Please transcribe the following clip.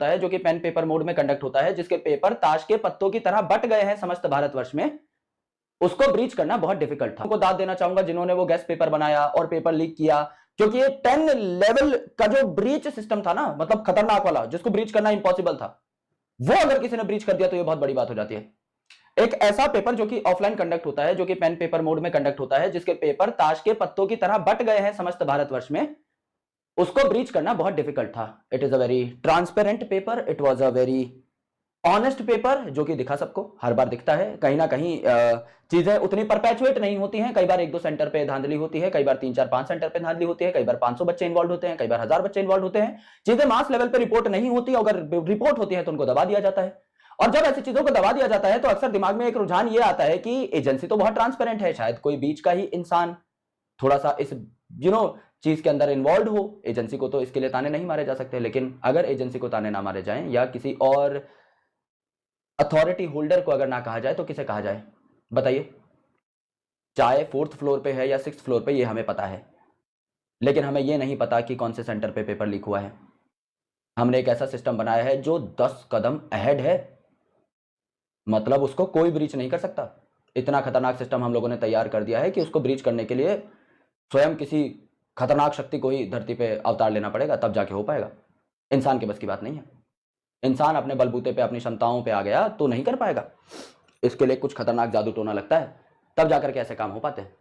होता है जो कि पेन पेपर मोड में कंडक्ट होता है, जिसके पेपर ताश के पत्तों की तरह बट गए हैं समस्त भारतवर्ष में, उसको ब्रीच करना बहुत डिफिकल्ट था। उनको दाद देना चाहूंगा जिन्होंने वो गैस पेपर बनाया और पेपर लीक किया, क्योंकि ये 10 लेवल का जो ब्रीच सिस्टम था ना, मतलब खतरनाक वाला, जिसको ब्रीच करना इंपॉसिबल था, वो अगर किसी ने ब्रीच कर दिया तो ये बहुत बड़ी बात हो जाती है। एक ऐसा पेपर जो कि ऑफलाइन कंडक्ट होता है, जो कि पेन पेपर मोड में कंडक्ट होता है, जिसके पेपर ताश के पत्तों की तरह बट गए हैं समस्त भारतवर्ष में, उसको ब्रीच करना बहुत डिफिकल्ट था। It is a very transparent paper, it was a very honest paper, जो कि दिखा सबको, हर बार दिखता है। कहीं ना कहीं चीजें उतनी परपेचुएट नहीं होती हैं, कई बार 1-2 सेंटर पे धांधली होती है, कई बार 3-4-5 सेंटर पे धांधली होती है, कई बार 500 बच्चे इन्वॉल्व होते हैं, कई बार 1000 बच्चे इन्वॉल्व होते हैं। चीजें मास लेवल पे रिपोर्ट नहीं होती, अगर रिपोर्ट होती है तो उनको दबा दिया जाता है। और जब ऐसी चीजों को दबा दिया जाता है तो अक्सर दिमाग में एक रुझान ये आता है कि एजेंसी तो बहुत ट्रांसपेरेंट है, शायद कोई बीच का ही इंसान थोड़ा सा इस चीज के अंदर इन्वॉल्व हो, एजेंसी को तो इसके लिए ताने नहीं मारे जा सकते। लेकिन अगर एजेंसी को ताने ना मारे जाएं या किसी और अथॉरिटी होल्डर को अगर ना कहा जाए तो किसे कहा जाए बताइए? चाहे 4th फ्लोर पे है या 6th फ्लोर पे, ये हमें पता है, लेकिन हमें ये नहीं पता कि कौन से सेंटर पे पेपर लीक हुआ है। हमने एक ऐसा सिस्टम बनाया है जो 10 कदम अहेड है, मतलब उसको कोई ब्रीच नहीं कर सकता। इतना खतरनाक सिस्टम हम लोगों ने तैयार कर दिया है कि उसको ब्रीच करने के लिए स्वयं किसी खतरनाक शक्ति को ही धरती पे अवतार लेना पड़ेगा, तब जाके हो पाएगा। इंसान के बस की बात नहीं है। इंसान अपने बलबूते पे, अपनी क्षमताओं पे आ गया तो नहीं कर पाएगा। इसके लिए कुछ खतरनाक जादू टोना लगता है, तब जाकर के ऐसे काम हो पाते हैं।